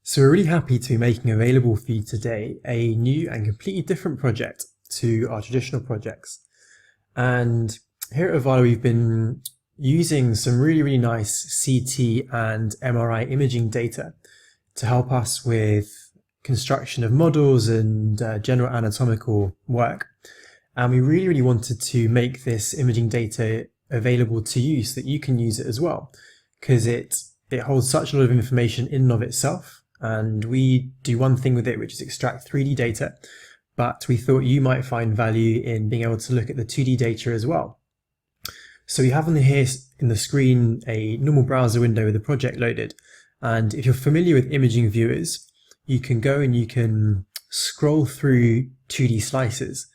So we're really happy to be making available for you today a new and completely different project to our traditional projects. And here at IVALA we've been using some really nice CT and MRI imaging data to help us with construction of models and general anatomical work. And we really wanted to make this imaging data available to you so that you can use it as well, because it holds such a lot of information in and of itself. And we do one thing with it, which is extract 3D data, but we thought you might find value in being able to look at the 2D data as well. So we have on here in the screen a normal browser window with the project loaded. And if you're familiar with imaging viewers, you can go and you can scroll through 2D slices.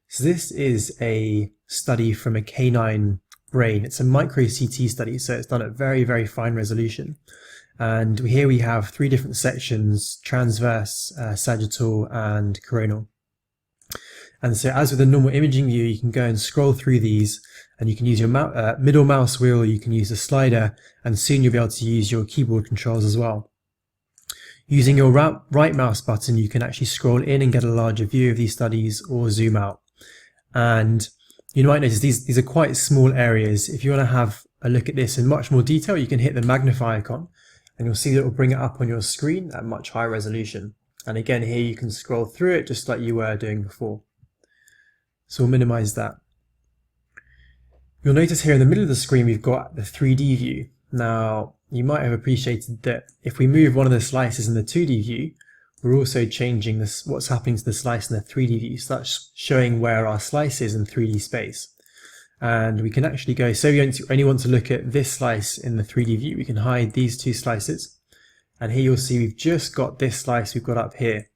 So this is a study from a canine brain. It's a micro CT study, so it's done at very fine resolution. And here we have 3 different sections: transverse, sagittal and coronal. And so as with a normal imaging view, you can go and scroll through these, and you can use your middle mouse wheel, you can use the slider, and soon you'll be able to use your keyboard controls as well. Using your right mouse button, you can actually scroll in and get a larger view of these studies or zoom out. And you might notice these are quite small areas. If you want to have a look at this in much more detail, you can hit the magnify icon, and you'll see that it will bring it up on your screen at much higher resolution. And again, here you can scroll through it just like you were doing before. So we'll minimize that. You'll notice here in the middle of the screen we've got the 3D view. Now, you might have appreciated that if we move one of the slices in the 2D view, we're also changing what's happening to the slice in the 3D view. So that's showing where our slice is in 3D space. And we can actually go, so we only want to look at this slice in the 3D view, we can hide these 2 slices. And here you'll see we've just got this slice we've got up here.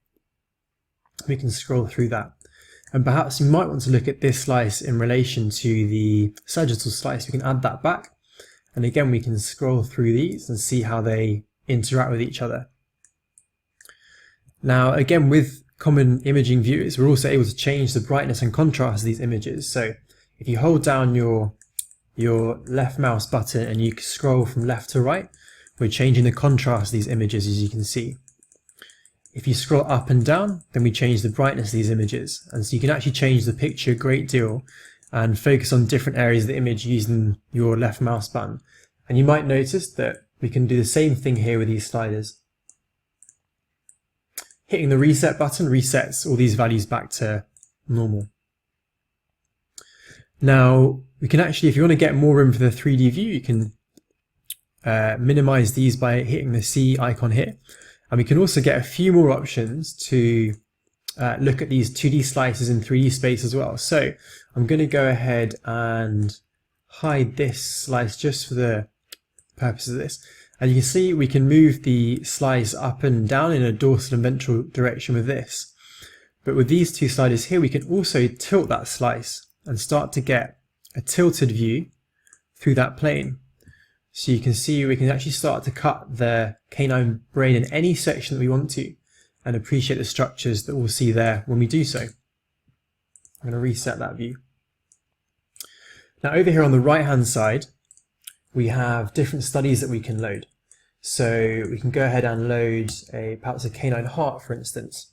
We can scroll through that. And perhaps you might want to look at this slice in relation to the sagittal slice. We can add that back. And again, we can scroll through these and see how they interact with each other. Now, again, with common imaging viewers, we're also able to change the brightness and contrast of these images. So if you hold down your left mouse button and you scroll from left to right, we're changing the contrast of these images, as you can see. If you scroll up and down, then we change the brightness of these images. And so you can actually change the picture a great deal and focus on different areas of the image using your left mouse button. And you might notice that we can do the same thing here with these sliders. Hitting the reset button resets all these values back to normal. Now, we can actually, if you want to get more room for the 3D view, you can minimize these by hitting the C icon here. And we can also get a few more options to look at these 2D slices in 3D space as well. So I'm going to go ahead and hide this slice just for the purpose of this. And you can see we can move the slice up and down in a dorsal and ventral direction with this. But with these 2 sliders here, we can also tilt that slice and start to get a tilted view through that plane. So you can see we can actually start to cut the canine brain in any section that we want to and appreciate the structures that we'll see there when we do so. I'm going to reset that view. Now over here on the right hand side, we have different studies that we can load. So we can go ahead and load perhaps a canine heart, for instance.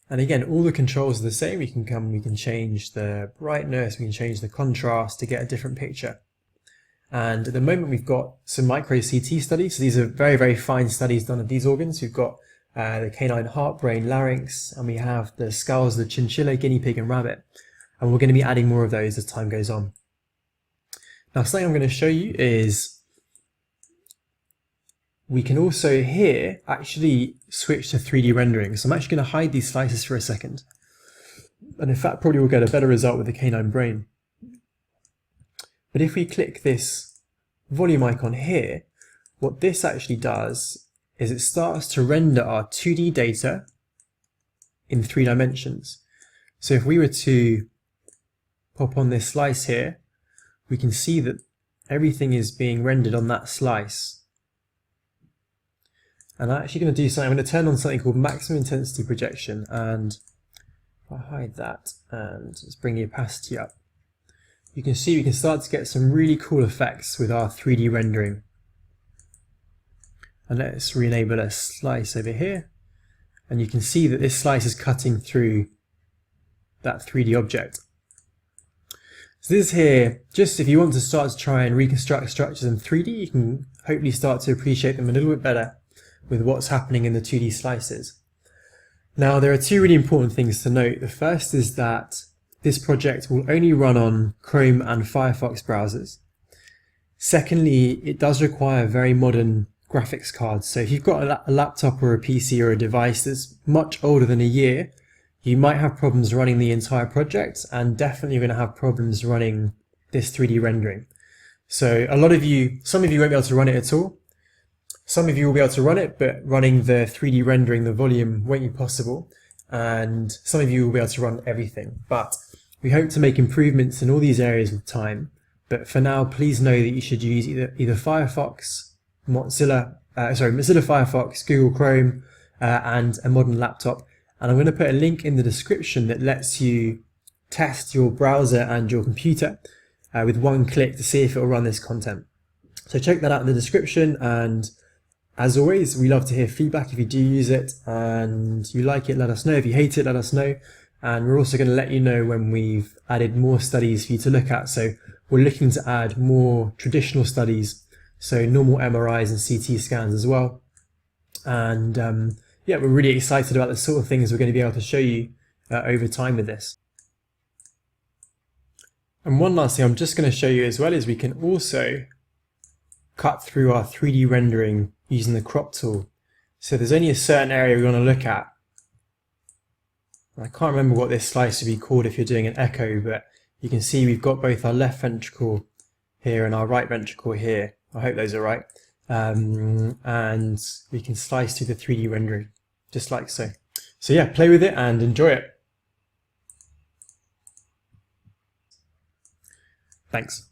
And again, all the controls are the same. We can change the brightness, we can change the contrast to get a different picture. And at the moment we've got some micro CT studies. So these are very fine studies done of these organs. We've got the canine heart, brain, larynx, and we have the skulls of the chinchilla, guinea pig and rabbit. And we're going to be adding more of those as time goes on. Now, something I'm going to show you is we can also here actually switch to 3D rendering. So I'm actually going to hide these slices for a second. And in fact, probably we'll get a better result with the canine brain. But if we click this volume icon here, what this actually does is it starts to render our 2D data in 3 dimensions. So if we were to pop on this slice here, we can see that everything is being rendered on that slice. And I'm actually going to do something. I'm going to turn on something called maximum intensity projection, and if I hide that and let's bring the opacity up, you can see we can start to get some really cool effects with our 3D rendering. And let's re-enable a slice over here. And you can see that this slice is cutting through that 3D object. So this here, just if you want to start to try and reconstruct structures in 3D, you can hopefully start to appreciate them a little bit better with what's happening in the 2D slices. Now, there are two really important things to note. The first is that this project will only run on Chrome and Firefox browsers. Secondly, it does require very modern graphics cards. So if you've got a laptop or a PC or a device that's much older than a year, you might have problems running the entire project, and definitely you're going to have problems running this 3D rendering. So some of you won't be able to run it at all. Some of you will be able to run it, but running the 3D rendering, the volume, won't be possible. And some of you will be able to run everything. But we hope to make improvements in all these areas with time. But for now, please know that you should use either Firefox, Mozilla Firefox, Google Chrome, and a modern laptop. And I'm going to put a link in the description that lets you test your browser and your computer with one click to see if it will run this content. So check that out in the description, and as always, we love to hear feedback if you do use it and you like it, let us know. If you hate it, let us know. And we're also going to let you know when we've added more studies for you to look at. So we're looking to add more traditional studies, so normal MRIs and CT scans as well. And yeah, we're really excited about the sort of things we're going to be able to show you over time with this. And one last thing I'm just going to show you as well is we can also cut through our 3D rendering using the crop tool. So there's only a certain area we want to look at. I can't remember what this slice would be called if you're doing an echo, but you can see we've got both our left ventricle here and our right ventricle here. I hope those are right. And we can slice through the 3D rendering, just like so. So yeah, play with it and enjoy it. Thanks.